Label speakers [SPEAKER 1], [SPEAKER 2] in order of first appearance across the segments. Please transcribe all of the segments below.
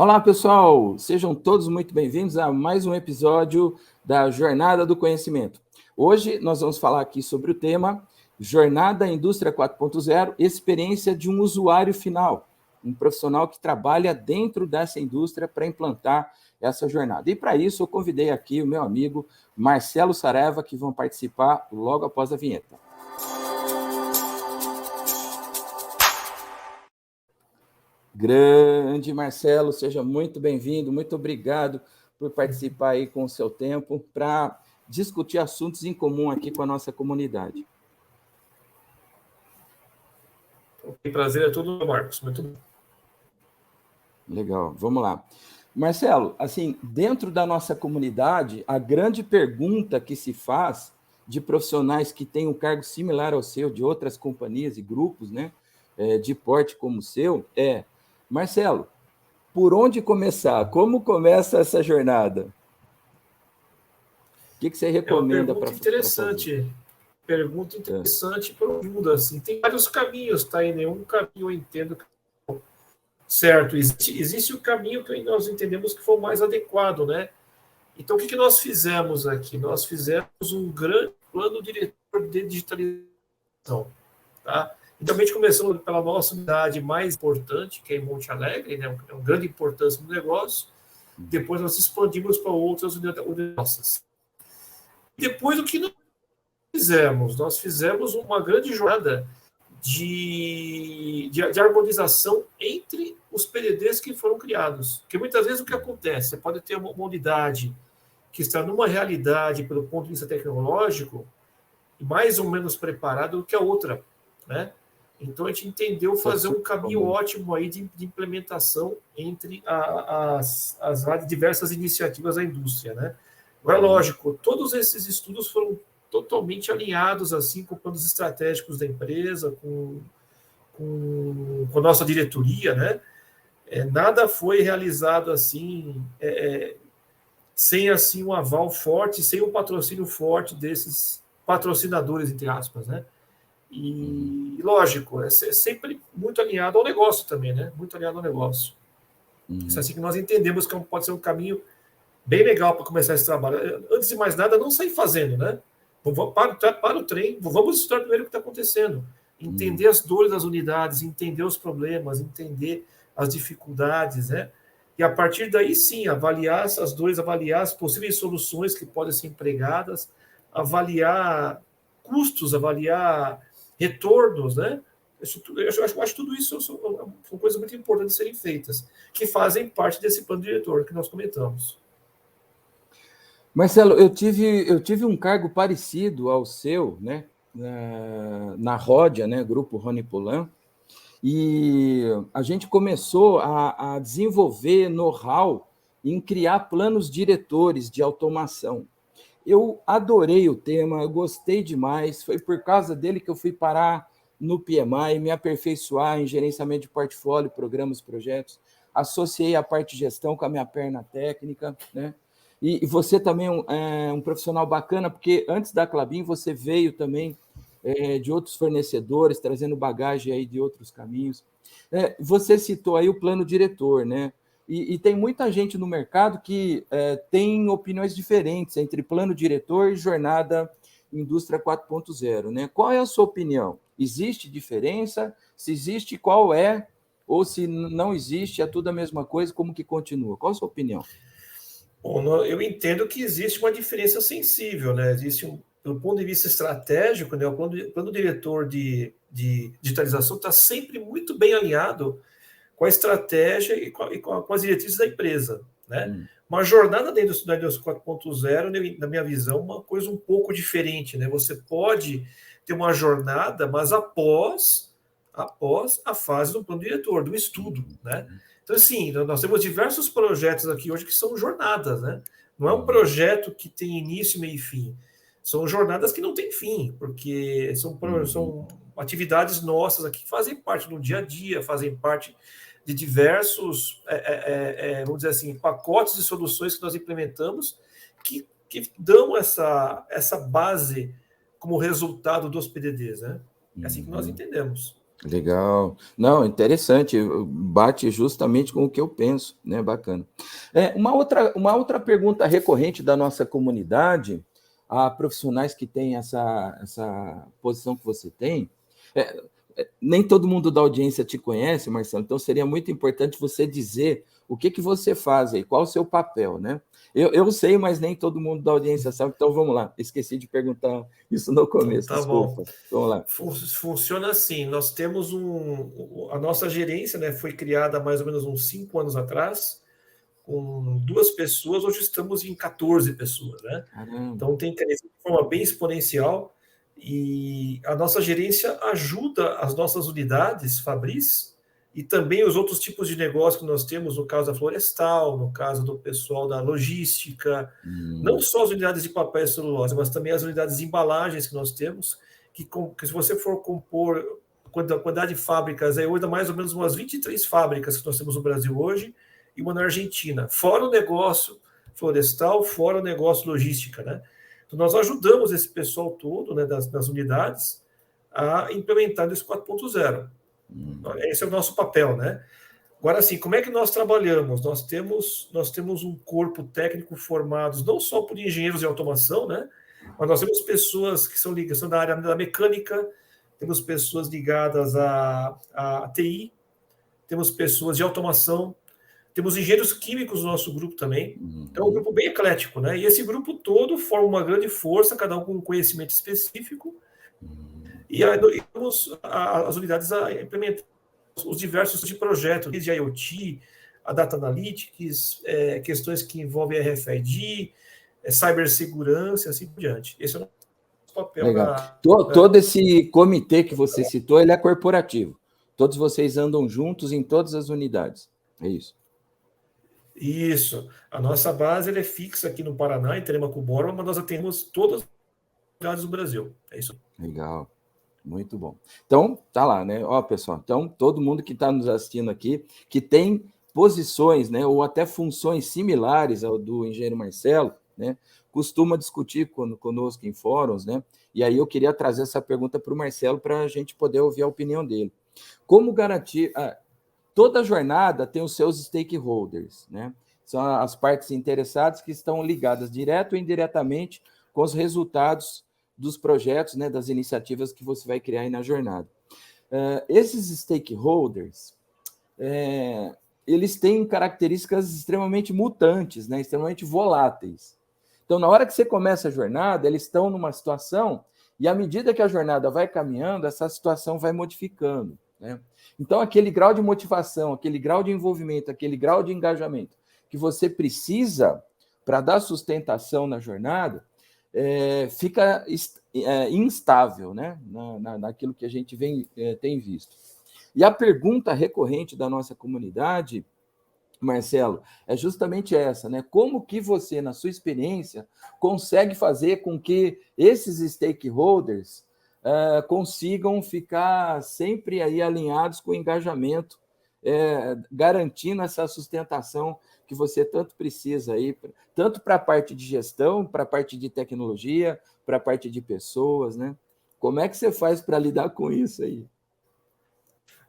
[SPEAKER 1] Olá, pessoal! Sejam todos muito bem-vindos a mais um episódio da Jornada do Conhecimento. Hoje nós vamos falar aqui sobre o tema Jornada Indústria 4.0, experiência de um usuário final, um profissional que trabalha dentro dessa indústria para implantar essa jornada. E para isso eu convidei aqui o meu amigo Marcelo Saraiva, que vão participar logo após a vinheta. Grande Marcelo, seja muito bem-vindo, muito obrigado por participar aí com o seu tempo para discutir assuntos em comum aqui com a nossa comunidade.
[SPEAKER 2] O prazer é todo, Marcos. Muito bom.
[SPEAKER 1] Legal, vamos lá. Marcelo, assim, dentro da nossa comunidade, a grande pergunta que se faz de profissionais que têm um cargo similar ao seu, de outras companhias e grupos, né, de porte como o seu, é: Marcelo, por onde começar? Como começa essa jornada? O que você recomenda para fazer?
[SPEAKER 2] Pergunta interessante e profunda. Assim. Tem vários caminhos, tá? E nenhum caminho eu entendo certo. Existe o caminho que nós entendemos que foi o mais adequado, né? Então, o que nós fizemos aqui? Nós fizemos um grande plano diretor de digitalização, tá? Então, a gente começou pela nossa unidade mais importante, que é em Monte Alegre, né? Uma grande importância no negócio. Depois, nós expandimos para outras unidades nossas. Depois, o que nós fizemos? Nós fizemos uma grande jornada de harmonização entre os PDDs que foram criados. Porque, muitas vezes, o que acontece? Você pode ter uma unidade que está numa realidade, pelo ponto de vista tecnológico, mais ou menos preparada do que a outra, né? Então, a gente entendeu fazer um caminho ótimo aí de implementação entre as diversas iniciativas da indústria, né? Agora, lógico, todos esses estudos foram totalmente alinhados assim, com planos estratégicos da empresa, com a nossa diretoria, né? Nada foi realizado assim, sem assim, um aval forte, sem um patrocínio forte desses patrocinadores, entre aspas, né? E, lógico, é sempre muito alinhado ao negócio também, né? Muito alinhado ao negócio. Isso é assim que nós entendemos que pode ser um caminho bem legal para começar esse trabalho. Antes de mais nada, não sair fazendo, né? Para o trem, vamos estudar primeiro o que está acontecendo. Entender as dores das unidades, entender os problemas, entender as dificuldades, né? E, a partir daí, sim, avaliar essas dores, avaliar as possíveis soluções que podem ser empregadas, avaliar custos, avaliar retornos, né? Eu acho que tudo isso são coisas muito importantes de serem feitas, que fazem parte desse plano diretor que nós comentamos.
[SPEAKER 1] Marcelo, eu tive um cargo parecido ao seu, né? Na Ródia, né? Grupo Rony Polan, e a gente começou a desenvolver know-how em criar planos diretores de automação. Eu adorei o tema, eu gostei demais, foi por causa dele que eu fui parar no PMI, me aperfeiçoar em gerenciamento de portfólio, programas, projetos, associei a parte de gestão com a minha perna técnica, né? E você também é um profissional bacana, porque antes da Klabin você veio também de outros fornecedores, trazendo bagagem aí de outros caminhos. Você citou aí o plano diretor, né? E tem muita gente no mercado que tem opiniões diferentes entre plano diretor e jornada indústria 4.0, né? Qual é a sua opinião? Existe diferença? Se existe, qual é? Ou se não existe, é tudo a mesma coisa, como que continua? Qual a sua opinião?
[SPEAKER 2] Bom, eu entendo que existe uma diferença sensível, né? Do ponto de vista estratégico, né? O plano diretor de digitalização está sempre muito bem alinhado com a estratégia e com as diretrizes da empresa, né? Uma jornada da indústria 4.0, na minha visão, uma coisa um pouco diferente, né? Você pode ter uma jornada, mas após a fase do plano diretor, do estudo, né? Então, assim, nós temos diversos projetos aqui hoje que são jornadas, né? Não é um projeto que tem início, meio e fim. São jornadas que não têm fim, porque são atividades nossas aqui que fazem parte do dia a dia, fazem parte de diversos, vamos dizer assim, pacotes de soluções que nós implementamos que dão essa base como resultado dos PDDs, né? É assim que nós entendemos.
[SPEAKER 1] Legal. Não, interessante, bate justamente com o que eu penso, né? Bacana. Uma outra pergunta recorrente da nossa comunidade, a profissionais que têm essa posição que você tem, é, nem todo mundo da audiência te conhece, Marcelo, então seria muito importante você dizer o que você faz aí, qual o seu papel, né? Eu sei, mas nem todo mundo da audiência sabe, então vamos lá. Esqueci de perguntar isso no
[SPEAKER 2] Então,
[SPEAKER 1] começo,
[SPEAKER 2] tá bom.
[SPEAKER 1] desculpa. Vamos lá.
[SPEAKER 2] Funciona assim, nós temos a nossa gerência, né, foi criada há mais ou menos uns 5 anos atrás, com 2 pessoas, hoje estamos em 14 pessoas, né?
[SPEAKER 1] Caramba.
[SPEAKER 2] Então tem crescido de forma bem exponencial e a nossa gerência ajuda as nossas unidades fabris e também os outros tipos de negócio que nós temos, no caso da florestal, no caso do pessoal da logística, não só as unidades de papel e celulose, mas também as unidades de embalagens que nós temos, que se você for compor a quantidade de fábricas, aí hoje dá mais ou menos umas 23 fábricas que nós temos no Brasil hoje, e uma na Argentina, fora o negócio florestal, fora o negócio logística, né? Então, nós ajudamos esse pessoal todo, né, das unidades, a implementar esse 4.0. Esse é o nosso papel, né? Agora, assim, como é que nós trabalhamos? Nós temos um corpo técnico formado não só por engenheiros de automação, né? Mas nós temos pessoas que são ligadas da área da mecânica, temos pessoas ligadas à TI, temos pessoas de automação, temos engenheiros químicos no nosso grupo também. Então, é um grupo bem eclético, né? E esse grupo todo forma uma grande força, cada um com um conhecimento específico, e aí temos as unidades a implementar os diversos tipos de projetos, desde IoT, a Data Analytics, questões que envolvem RFID, cibersegurança e assim por diante. Esse é o nosso papel.
[SPEAKER 1] Legal. Todo esse comitê que você citou, ele é corporativo. Todos vocês andam juntos em todas as unidades. É isso?
[SPEAKER 2] Isso. A nossa base é fixa aqui no Paraná, em Telemaco-Borba, mas nós atendemos todas as unidades do Brasil. É isso.
[SPEAKER 1] Legal. Muito bom. Então, tá lá, né? Ó, pessoal, então, todo mundo que está nos assistindo aqui, que tem posições, né, ou até funções similares ao do engenheiro Marcelo, né, costuma discutir conosco em fóruns, né? E aí eu queria trazer essa pergunta para o Marcelo para a gente poder ouvir a opinião dele. Como garantir... toda jornada tem os seus stakeholders, né? São as partes interessadas que estão ligadas direto ou indiretamente com os resultados dos projetos, né, das iniciativas que você vai criar aí na jornada. Esses stakeholders, eles têm características extremamente mutantes, né, extremamente voláteis. Então, na hora que você começa a jornada, eles estão numa situação e, à medida que a jornada vai caminhando, essa situação vai modificando, né? Então, aquele grau de motivação, aquele grau de envolvimento, aquele grau de engajamento que você precisa para dar sustentação na jornada, fica instável, né? Naquilo que a gente tem visto. E a pergunta recorrente da nossa comunidade, Marcelo, é justamente essa, né? Como que você, na sua experiência, consegue fazer com que esses stakeholders consigam ficar sempre aí alinhados com o engajamento, garantindo essa sustentação que você tanto precisa aí, tanto para a parte de gestão, para a parte de tecnologia, para a parte de pessoas, né? Como é que você faz para lidar com isso aí?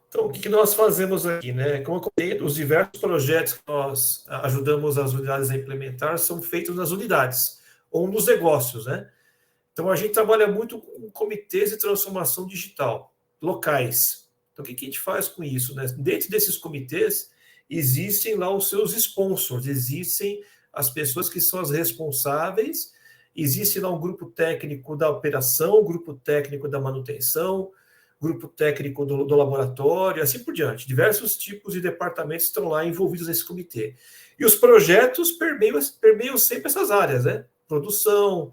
[SPEAKER 2] Então, o que nós fazemos aqui, né? Como eu comentei, os diversos projetos que nós ajudamos as unidades a implementar são feitos nas unidades ou nos negócios, né? Então, a gente trabalha muito com comitês de transformação digital, locais. Então, o que a gente faz com isso, né? Dentro desses comitês, existem lá os seus sponsors, existem as pessoas que são as responsáveis, existe lá um grupo técnico da operação, um grupo técnico da manutenção, grupo técnico do laboratório, assim por diante. Diversos tipos de departamentos estão lá envolvidos nesse comitê. E os projetos permeiam sempre essas áreas, né? Produção,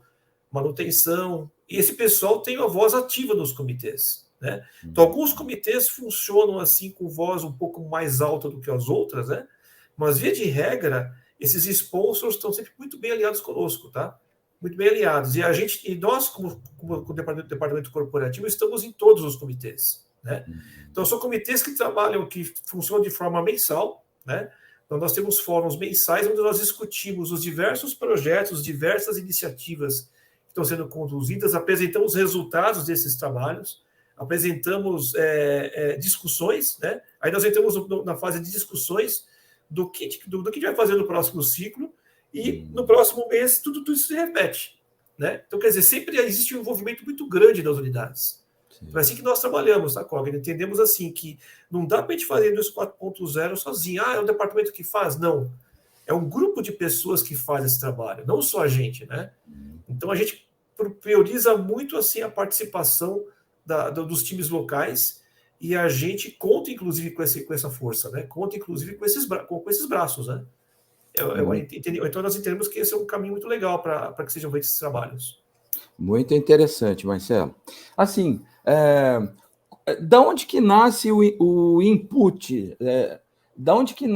[SPEAKER 2] manutenção, e esse pessoal tem uma voz ativa nos comitês, né? Então, alguns comitês funcionam assim com voz um pouco mais alta do que as outras, né? Mas, via de regra, esses sponsors estão sempre muito bem alinhados conosco, tá? Muito bem alinhados. E nós, como departamento corporativo, estamos em todos os comitês, né? Então, são comitês que trabalham, que funcionam de forma mensal, né? Então, nós temos fóruns mensais onde nós discutimos os diversos projetos, diversas iniciativas que estão sendo conduzidas, apresentamos os resultados desses trabalhos, apresentamos discussões, né? Aí nós entramos na fase de discussões do que a gente vai fazer no próximo ciclo, e no próximo mês tudo isso se repete, né? Então, quer dizer, sempre existe um envolvimento muito grande das unidades. Então, é assim que nós trabalhamos, tá, Cogner? Entendemos assim que não dá para a gente fazer a Indústria 4.0 sozinho. É um departamento que faz? Não. É um grupo de pessoas que faz esse trabalho, não só a gente, né? Então, a gente prioriza muito assim a participação dos times locais, e a gente conta, inclusive, com essa força, né? Conta, inclusive, com esses braços, né? Então, nós entendemos que esse é um caminho muito legal para que sejam feitos esses trabalhos.
[SPEAKER 1] Muito interessante, Marcelo. Assim, da onde que nasce o input? Da onde que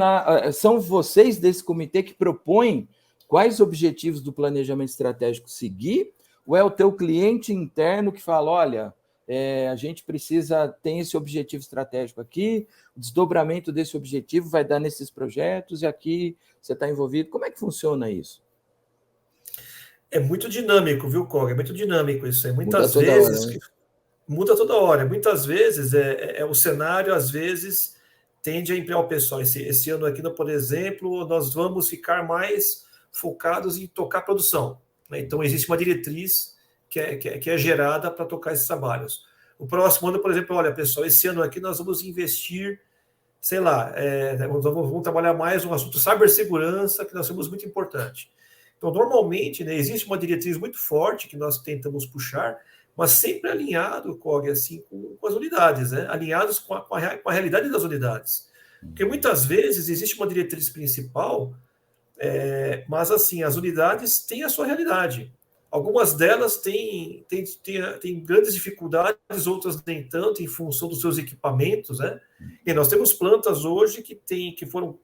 [SPEAKER 1] são vocês desse comitê que propõem quais objetivos do planejamento estratégico seguir? Ou é o teu cliente interno que fala, olha, a gente tem esse objetivo estratégico aqui, o desdobramento desse objetivo vai dar nesses projetos e aqui você está envolvido. Como é que funciona isso?
[SPEAKER 2] É muito dinâmico, viu, Cog? É muito dinâmico isso aí.
[SPEAKER 1] Muda toda hora, né?
[SPEAKER 2] Muda toda hora. Muitas vezes o cenário, às vezes, tende a empregrar o pessoal. Esse ano aqui, por exemplo, nós vamos ficar mais focados em tocar produção, né? Então, existe uma diretriz que é gerada para tocar esses trabalhos. O próximo ano, por exemplo, olha, pessoal, esse ano aqui nós vamos investir, sei lá, vamos trabalhar mais um assunto cibersegurança, que nós temos muito importante. Então, normalmente, né, existe uma diretriz muito forte que nós tentamos puxar, mas sempre alinhado, Cog, assim, com as unidades, né? Alinhados com a realidade das unidades. Porque muitas vezes existe uma diretriz principal, mas assim, as unidades têm a sua realidade. Algumas delas têm grandes dificuldades, outras nem tanto, em função dos seus equipamentos, né? E nós temos plantas hoje que foram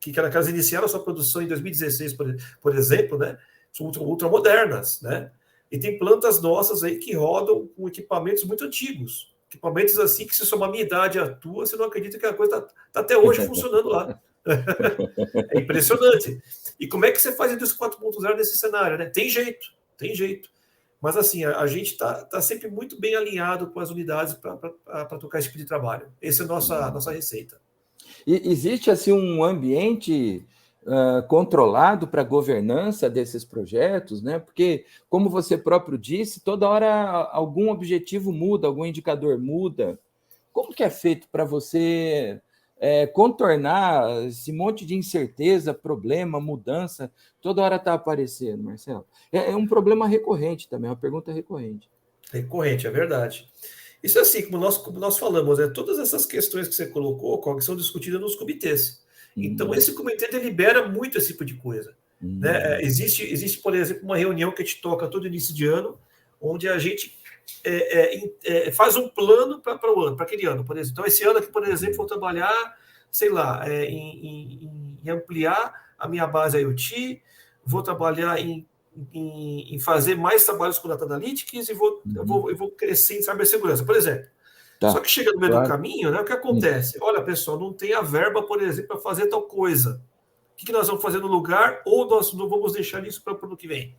[SPEAKER 2] que elas iniciaram a sua produção em 2016, por exemplo, né? São ultra modernas, né? E tem plantas nossas aí que rodam com equipamentos muito antigos. Equipamentos assim que, se somar a minha idade e a tua, você não acredita que a coisa está até hoje funcionando lá. É impressionante. E como é que você faz a Indústria 4.0 nesse cenário, né? Tem jeito. Mas assim, a gente está sempre muito bem alinhado com as unidades para tocar esse tipo de trabalho. Essa é a nossa receita.
[SPEAKER 1] E existe assim um ambiente controlado para a governança desses projetos, né? Porque, como você próprio disse, toda hora algum objetivo muda, algum indicador muda. Como que é feito para você contornar esse monte de incerteza, problema, mudança, toda hora está aparecendo, Marcelo? É um problema recorrente também, é uma pergunta recorrente.
[SPEAKER 2] Recorrente, é verdade. Isso é assim, como nós falamos, todas essas questões que você colocou, Cog, são discutidas nos comitês. Então, esse comitê delibera muito esse tipo de coisa. Né? Existe, por exemplo, uma reunião que a gente toca todo início de ano, onde a gente faz um plano para aquele ano, por exemplo. Então, esse ano aqui, por exemplo, vou trabalhar, sei lá, em ampliar a minha base IoT, vou trabalhar em fazer mais trabalhos com Data Analytics e vou crescer em cibersegurança, por exemplo. Tá. Só que chega no meio do caminho, né, o que acontece? Olha, pessoal, não tem a verba, por exemplo, para fazer tal coisa. O que nós vamos fazer no lugar, ou nós não vamos deixar isso para o ano que vem?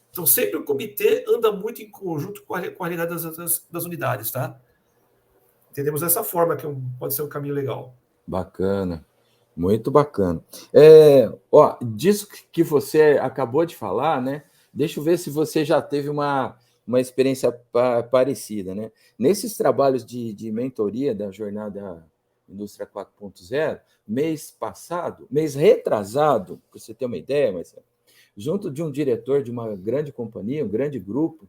[SPEAKER 2] Então, sempre o comitê anda muito em conjunto com a realidade das unidades, tá? Entendemos dessa forma que pode ser um caminho legal.
[SPEAKER 1] Bacana. Muito bacana. Disso que você acabou de falar, né? Deixa eu ver se você já teve uma experiência parecida, né? Nesses trabalhos de mentoria da jornada Indústria 4.0, mês retrasado, para você ter uma ideia, Marcelo, junto de um diretor de uma grande companhia, um grande grupo,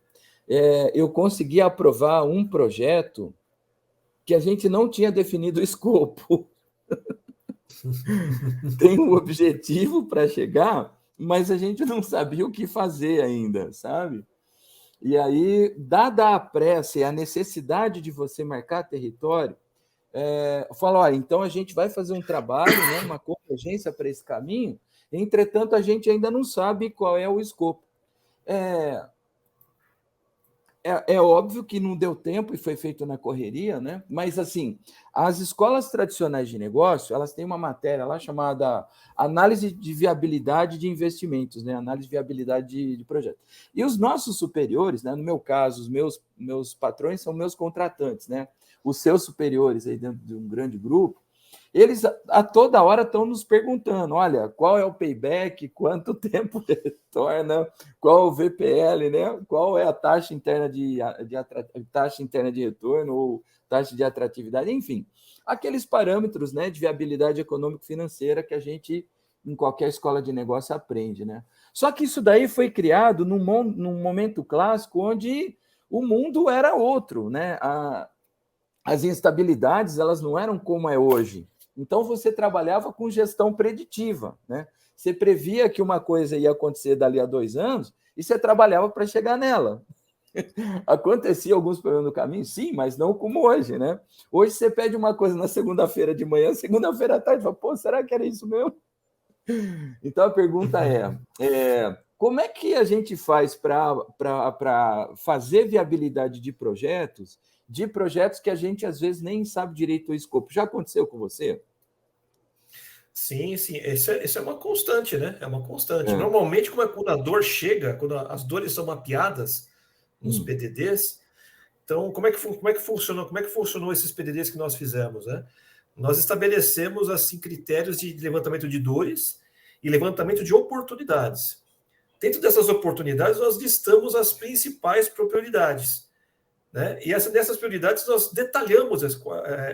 [SPEAKER 1] eu consegui aprovar um projeto que a gente não tinha definido o escopo. Tem um objetivo para chegar, mas a gente não sabia o que fazer ainda, sabe? E aí, dada a pressa e a necessidade de você marcar território, fala, olha, então a gente vai fazer um trabalho, né, uma convergência para esse caminho, entretanto, a gente ainda não sabe qual é o escopo. é óbvio que não deu tempo e foi feito na correria, né? Mas, assim, as escolas tradicionais de negócio, elas têm uma matéria lá chamada Análise de Viabilidade de Investimentos, né? Análise de Viabilidade de Projetos. E os nossos superiores, né? No meu caso, os meus patrões são meus contratantes, né? Os seus superiores aí dentro de um grande grupo, eles a toda hora estão nos perguntando, olha, qual é o payback, quanto tempo retorna, qual é o VPL, né? Qual é a taxa interna taxa interna de retorno ou taxa de atratividade, enfim, aqueles parâmetros, né, de viabilidade econômico-financeira que a gente, em qualquer escola de negócio, aprende, né? Só que isso daí foi criado num momento clássico onde o mundo era outro, né? As instabilidades, elas não eram como é hoje. Então, você trabalhava com gestão preditiva, né? Você previa que uma coisa ia acontecer dali a 2 anos e você trabalhava para chegar nela. Acontecia alguns problemas no caminho, sim, mas não como hoje, né? Hoje você pede uma coisa na segunda-feira de manhã, segunda-feira à tarde, fala, pô, será que era isso mesmo? Então, a pergunta como é que a gente faz para fazer viabilidade de projetos que a gente, às vezes, nem sabe direito o escopo? Já aconteceu com você?
[SPEAKER 2] Sim, sim. Isso é uma constante, né? É uma constante. Normalmente, quando a dor chega, quando as dores são mapeadas nos PDDs, então, como é que funcionou? Como é que funcionou esses PDDs que nós fizemos, né? Nós estabelecemos, assim, critérios de levantamento de dores e levantamento de oportunidades. Dentro dessas oportunidades, nós listamos as principais prioridades, né? E nessas prioridades, nós detalhamos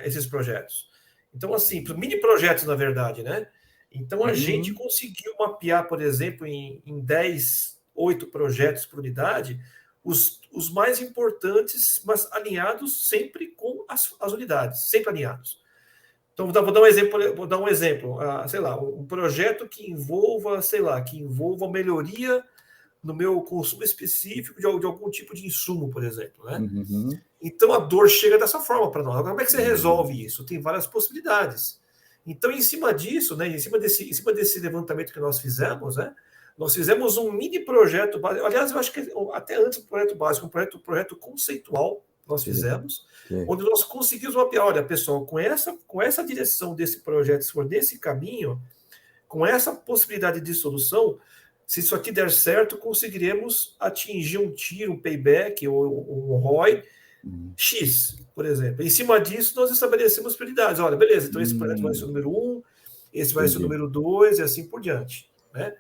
[SPEAKER 2] esses projetos. Então, assim, mini projetos, na verdade, né? Então, a gente conseguiu mapear, por exemplo, em 10, 8 projetos por unidade, os mais importantes, mas alinhados sempre com as unidades, sempre alinhados. Então, vou dar um exemplo, sei lá, um projeto que envolva melhoria no meu consumo específico de algum tipo de insumo, por exemplo, né? Então, a dor chega dessa forma para nós. Agora, como é que você resolve isso? Tem várias possibilidades. Então, em cima disso, né, em cima desse levantamento que nós fizemos, né, nós fizemos um mini projeto básico. Aliás, eu acho que até antes do projeto básico, um projeto conceitual nós fizemos, onde nós conseguimos mapear, olha, pessoal, com essa direção desse projeto, se for desse caminho, com essa possibilidade de solução, se isso aqui der certo, conseguiremos atingir um payback ou um ROI X, por exemplo. Em cima disso, nós estabelecemos prioridades. Olha, beleza, então esse projeto vai ser o número 1, esse vai ser o número 2 e assim por diante, né?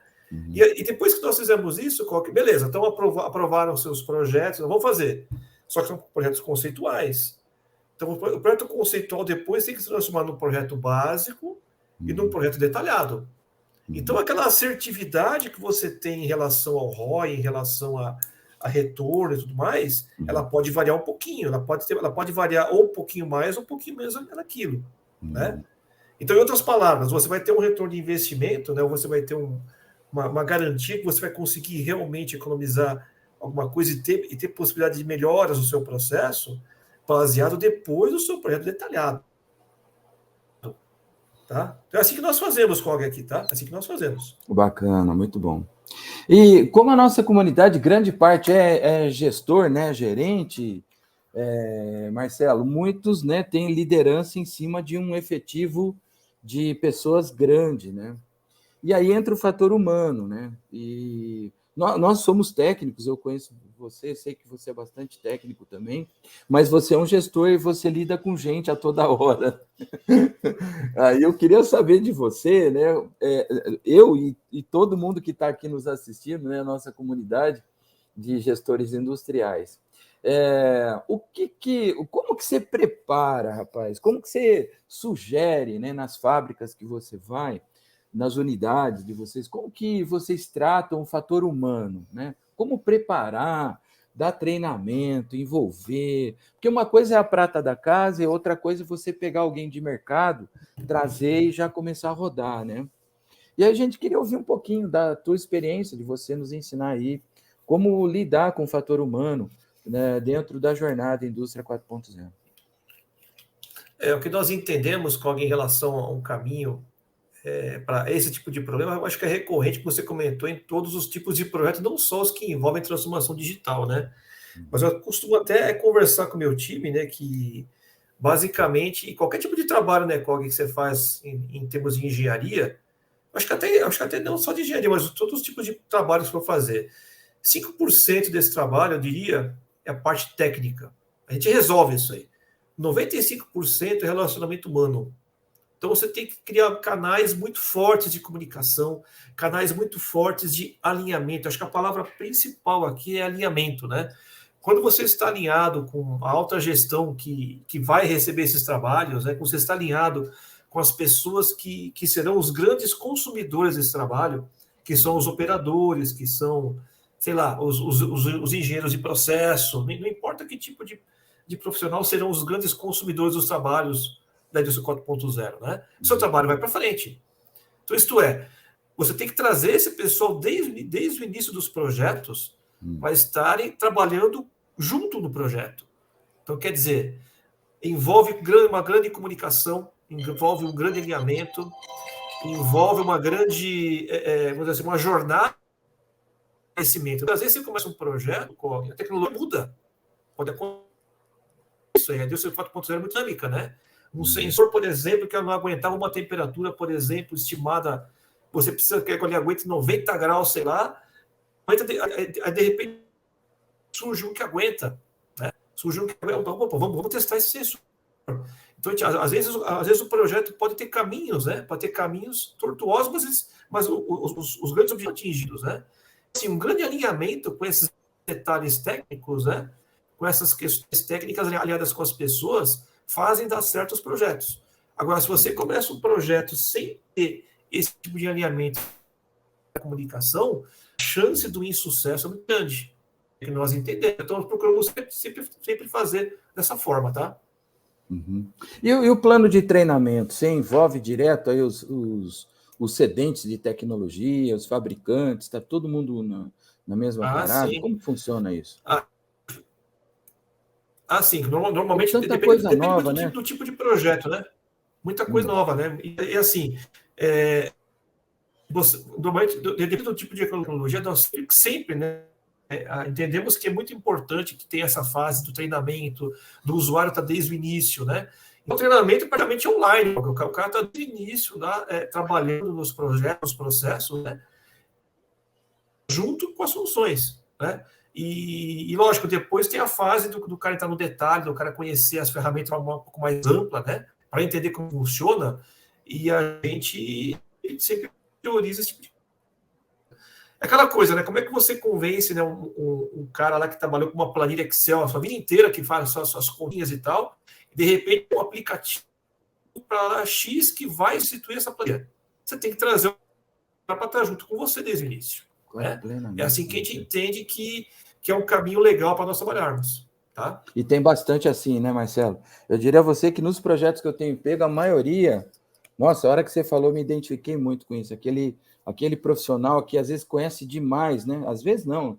[SPEAKER 2] E depois que nós fizemos isso, beleza, então aprovaram seus projetos, vamos fazer. Só que são projetos conceituais. Então, o projeto conceitual depois tem que se transformar num projeto básico e num projeto detalhado. Então, aquela assertividade que você tem em relação ao ROI, em relação a retorno e tudo mais, ela pode variar um pouquinho, ela pode variar ou um pouquinho mais ou um pouquinho menos naquilo, né? Então, em outras palavras, você vai ter um retorno de investimento, né? Ou você vai ter uma garantia que você vai conseguir realmente economizar alguma coisa e ter possibilidade de melhoras no seu processo, baseado depois do seu projeto detalhado. Tá? Então é assim que nós fazemos com alguém aqui, tá? É assim que nós fazemos.
[SPEAKER 1] Bacana, muito bom. E como a nossa comunidade, grande parte é gestor, né, gerente, Marcelo, muitos, né, têm liderança em cima de um efetivo de pessoas grande, né? E aí entra o fator humano, né? E nós somos técnicos, eu conheço você, sei que você é bastante técnico também, mas você é um gestor e você lida com gente a toda hora. Aí eu queria saber de você, né? Eu e todo mundo que está aqui nos assistindo, né? A nossa comunidade de gestores industriais. Como que você prepara, rapaz? Como que você sugere, né, nas fábricas que você vai, nas unidades de vocês, como que vocês tratam o fator humano, né? Como preparar, dar treinamento, envolver, porque uma coisa é a prata da casa e outra coisa é você pegar alguém de mercado, trazer e já começar a rodar, né? E a gente queria ouvir um pouquinho da tua experiência, de você nos ensinar aí como lidar com o fator humano, né, dentro da jornada Indústria 4.0.
[SPEAKER 2] O que nós entendemos com alguém em relação a um caminho para esse tipo de problema, eu acho que é recorrente, que você comentou, em todos os tipos de projetos, não só os que envolvem transformação digital, né? Mas eu costumo até conversar com o meu time, né, que basicamente qualquer tipo de trabalho, né, Cog, que você faz em termos de engenharia, acho que até não só de engenharia, mas todos os tipos de trabalhos que eu vou fazer. 5% desse trabalho, eu diria, é a parte técnica. A gente resolve isso aí. 95% é relacionamento humano. Então você tem que criar canais muito fortes de comunicação, canais muito fortes de alinhamento. Acho que a palavra principal aqui é alinhamento, né? Quando você está alinhado com a alta gestão que vai receber esses trabalhos, né? Quando você está alinhado com as pessoas que serão os grandes consumidores desse trabalho, que são os operadores, que são, sei lá, os engenheiros de processo, não importa que tipo de profissional serão os grandes consumidores dos trabalhos da indústria 4.0, né? Seu trabalho vai para frente. Então, isto é, você tem que trazer esse pessoal desde o início dos projetos para estarem trabalhando junto no projeto. Então, quer dizer, envolve uma grande comunicação, envolve um grande alinhamento, envolve uma grande, vamos dizer assim, uma jornada de conhecimento. Às vezes você começa um projeto, a tecnologia muda. Pode acontecer isso aí. A indústria 4.0 é muito dinâmica, né? Um sensor, por exemplo, que não aguentava uma temperatura, por exemplo, estimada, você precisa que ele aguente 90 graus, sei lá, mas de repente surge um que aguenta, né? Surge um que aguenta. Opa, vamos testar esse sensor. Então, às vezes o projeto pode ter caminhos, né? Pode ter caminhos tortuosos, mas os grandes objetivos atingidos, né? Assim, um grande alinhamento com esses detalhes técnicos, né? Com essas questões técnicas aliadas com as pessoas, fazem dar certo os projetos. Agora, se você começa um projeto sem ter esse tipo de alinhamento da comunicação, a chance do insucesso é muito grande. Que nós entendemos. Então, procuramos sempre fazer dessa forma, tá?
[SPEAKER 1] Uhum. E o plano de treinamento? Você envolve direto aí os cedentes de tecnologia, os fabricantes, está todo mundo na mesma parada?
[SPEAKER 2] Sim.
[SPEAKER 1] Como funciona isso?
[SPEAKER 2] Sim. Normalmente
[SPEAKER 1] depende nova,
[SPEAKER 2] muito
[SPEAKER 1] né?
[SPEAKER 2] do tipo de projeto, né? Muita coisa nova, né? E assim, normalmente, depende do tipo de tecnologia, nós sempre, né? Entendemos que é muito importante que tenha essa fase do treinamento, do usuário estar desde o início, né? O treinamento é praticamente online, o cara está desde o início lá, trabalhando nos projetos, nos processos, né? Junto com as soluções, né? E lógico, depois tem a fase do cara entrar no detalhe, do cara conhecer as ferramentas um pouco mais ampla, né? Para entender como funciona, e a gente sempre prioriza esse tipo de aquela coisa, né? Como é que você convence, né, um cara lá que trabalhou com uma planilha Excel a sua vida inteira, que faz suas continhas e tal, e de repente um aplicativo para X que vai instituir essa planilha. Você tem que trazer o cara para estar junto com você desde o início. Né? É assim que a gente entende que é um caminho legal para nós trabalharmos. Tá?
[SPEAKER 1] E tem bastante assim, né, Marcelo? Eu diria a você que nos projetos que eu tenho pego, a maioria... Nossa, a hora que você falou, me identifiquei muito com isso. Aquele profissional que às vezes conhece demais, né? Às vezes não,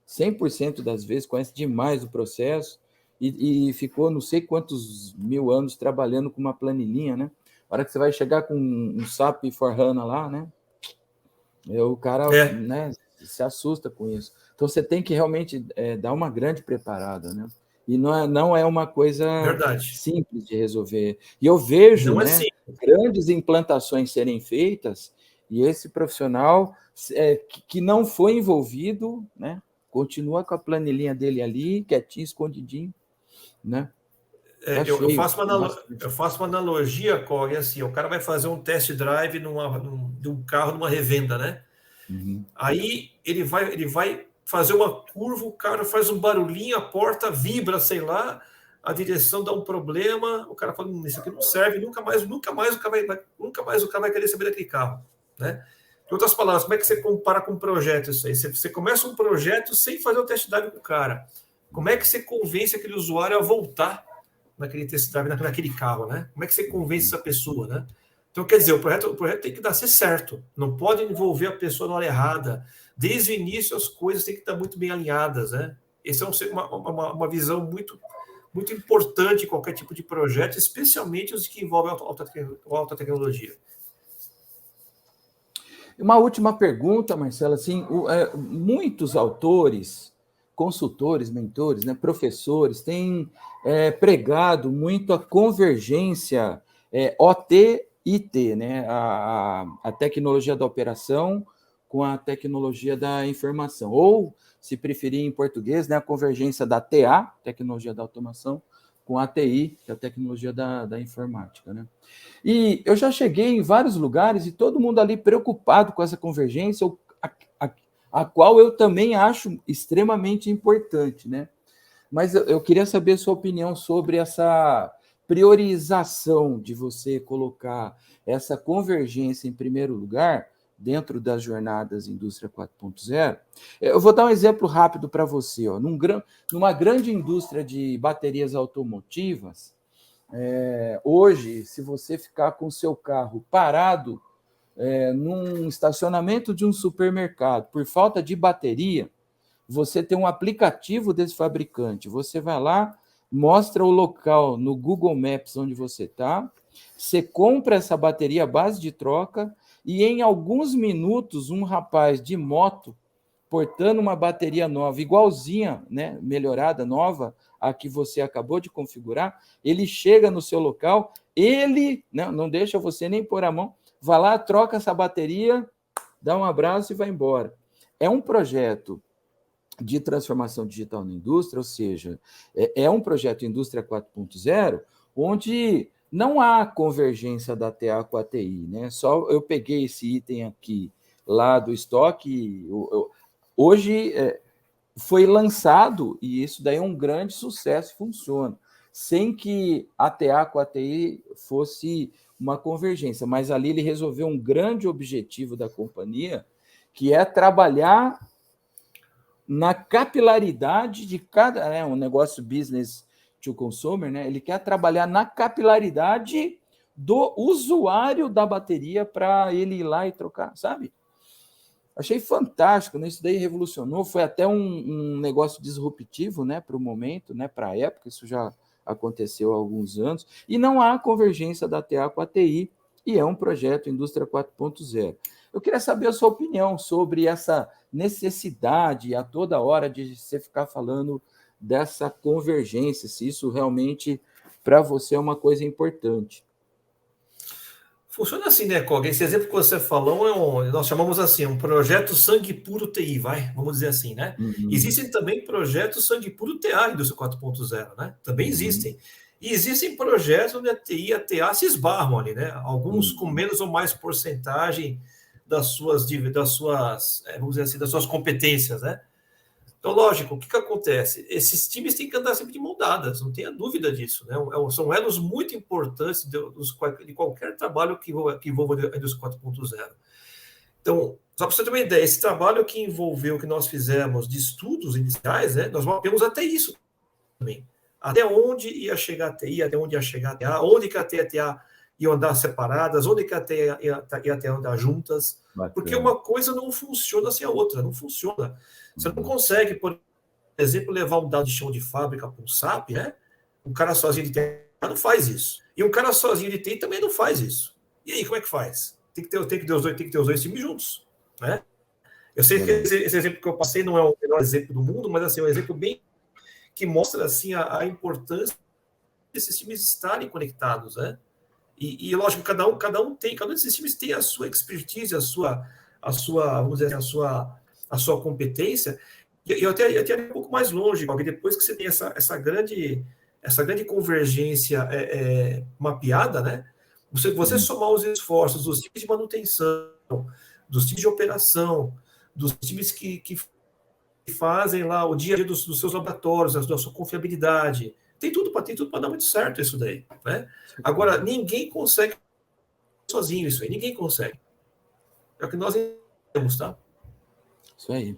[SPEAKER 1] 100% das vezes conhece demais o processo e ficou não sei quantos mil anos trabalhando com uma planilhinha, né? A hora que você vai chegar com um SAP S/4HANA lá, né? O cara né, se assusta com isso. Então você tem que realmente dar uma grande preparada, né? E não é uma coisa simples de resolver. E eu vejo, né, grandes implantações serem feitas e esse profissional que não foi envolvido, né, continua com a planilhinha dele ali, quietinho, escondidinho, né?
[SPEAKER 2] Eu faço uma analogia, Cog, assim, o cara vai fazer um test drive de um carro numa revenda, né?
[SPEAKER 1] Uhum.
[SPEAKER 2] Aí ele vai fazer uma curva, o cara faz um barulhinho, a porta vibra, sei lá, a direção dá um problema, o cara fala, isso aqui não serve, nunca mais o cara vai querer saber daquele carro, né? Em outras palavras, como é que você compara com um projeto isso aí? Você começa um projeto sem fazer o test drive com o cara. Como é que você convence aquele usuário a voltar naquele test drive, naquele carro, né? Como é que você convence essa pessoa, né? Então, quer dizer, o projeto tem que ser certo, não pode envolver a pessoa na hora errada. Desde o início, as coisas têm que estar muito bem alinhadas, né? Essa é uma visão muito, muito importante em qualquer tipo de projeto, especialmente os que envolvem alta tecnologia.
[SPEAKER 1] Uma última pergunta, Marcelo, assim, muitos autores consultores, mentores, né, professores, têm pregado muito a convergência OT e T, né, a tecnologia da operação com a tecnologia da informação, ou, se preferir em português, né, a convergência da TA, tecnologia da automação, com a TI, que é a tecnologia da informática, né? E eu já cheguei em vários lugares e todo mundo ali preocupado com essa convergência, a qual eu também acho extremamente importante, né? Mas eu queria saber a sua opinião sobre essa priorização de você colocar essa convergência em primeiro lugar dentro das jornadas Indústria 4.0. Eu vou dar um exemplo rápido para você. Ó. Numa grande indústria de baterias automotivas, hoje, se você ficar com o seu carro parado num estacionamento de um supermercado por falta de bateria, você tem um aplicativo desse fabricante. Você vai lá, mostra o local no Google Maps onde você está, você compra essa bateria à base de troca e em alguns minutos um rapaz de moto portando uma bateria nova, igualzinha, né, melhorada, nova, a que você acabou de configurar, ele chega no seu local, ele não deixa você nem pôr a mão, vai lá, troca essa bateria, dá um abraço e vai embora. É um projeto de transformação digital na indústria, ou seja, é um projeto Indústria 4.0, onde não há convergência da TA com a TI, né? Só eu peguei esse item aqui lá do estoque, hoje foi lançado, e isso daí é um grande sucesso, funciona, sem que a TA com a TI fosse uma convergência, mas ali ele resolveu um grande objetivo da companhia, que é trabalhar na capilaridade de cada, um negócio business to consumer, né? Ele quer trabalhar na capilaridade do usuário da bateria para ele ir lá e trocar, sabe? Achei fantástico, né? Isso daí revolucionou, foi até um negócio disruptivo, né, para o momento, né, para a época, isso já aconteceu há alguns anos, e não há convergência da TA com a TI, e é um projeto Indústria 4.0. Eu queria saber a sua opinião sobre essa necessidade a toda hora de você ficar falando dessa convergência, se isso realmente para você é uma coisa importante.
[SPEAKER 2] Funciona assim, né, Cog? Esse exemplo que você falou nós chamamos assim, um projeto sangue puro TI, vamos dizer assim, né?
[SPEAKER 1] Uhum.
[SPEAKER 2] Existem também projetos sangue puro TA, Indústria 4.0, né? Também existem. E existem projetos onde a TI e a TA se esbarram ali, né? Alguns com menos ou mais porcentagem das suas, vamos dizer assim, das suas competências, né? Então, lógico, o que acontece? Esses times têm que andar sempre de mão dadas, não tenha dúvida disso. Né? São elos muito importantes de qualquer trabalho que envolva a indústria 4.0. Então, só para você ter uma ideia, esse trabalho que envolveu, que nós fizemos de estudos iniciais, né, nós mapeamos até isso também. Até onde ia chegar a TI, até onde ia chegar a TA, onde que a TI e a TA iam andar separadas, onde que a TI e a TA iam andar juntas. Bacana. Porque uma coisa não funciona sem a outra, não funciona. Você não consegue, por exemplo, levar um dado de chão de fábrica para um SAP, né? Um cara sozinho de TI não faz isso. E um cara sozinho de TI também não faz isso. E aí, como é que faz? Tem que ter os dois times juntos, né? Eu sei que esse exemplo que eu passei não é o melhor exemplo do mundo, mas assim, é um exemplo bem que mostra assim, a importância desses times estarem conectados, né? E lógico, cada um desses times tem a sua expertise, a sua, vamos dizer assim, a sua competência. E eu até um pouco mais longe, porque depois que você tem essa grande convergência mapeada, né? Você somar os esforços dos times de manutenção, dos times de operação, dos times que fazem lá o dia a dia dos seus laboratórios, da sua confiabilidade. Tem tudo para dar muito certo isso daí. Né? Agora, ninguém consegue sozinho isso aí. Ninguém consegue. É o que nós temos, tá?
[SPEAKER 1] Isso aí.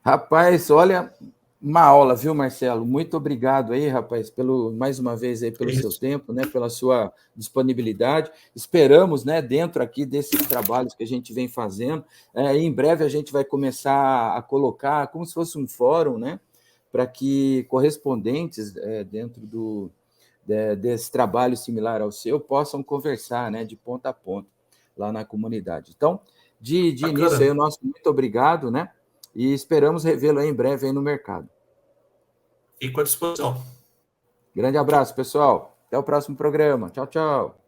[SPEAKER 1] Rapaz, olha, uma aula, viu, Marcelo? Muito obrigado aí, rapaz, mais uma vez aí pelo seu tempo, né, pela sua disponibilidade. Esperamos, né, dentro aqui desses trabalhos que a gente vem fazendo, em breve a gente vai começar a colocar como se fosse um fórum, né, para que correspondentes dentro desse trabalho similar ao seu possam conversar, né, de ponta a ponta lá na comunidade. Então, de início aí, o nosso muito obrigado, né? e esperamos revê-lo em breve aí no mercado.
[SPEAKER 2] Fico à disposição.
[SPEAKER 1] Grande abraço, pessoal. Até o próximo programa. Tchau, tchau.